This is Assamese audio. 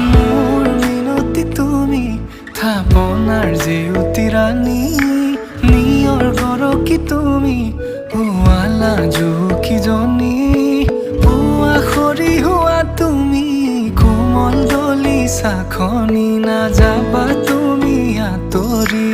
মোৰ মিনতি তুমি থাপনাৰ জেউতি ৰাণী নিয়ৰ গৰকি তুমি পুৱালা জুকিজনী পুৱা খৰি হোৱা তুমি কোমল দলি চাখনি নাযাবা তুমি আঁতৰি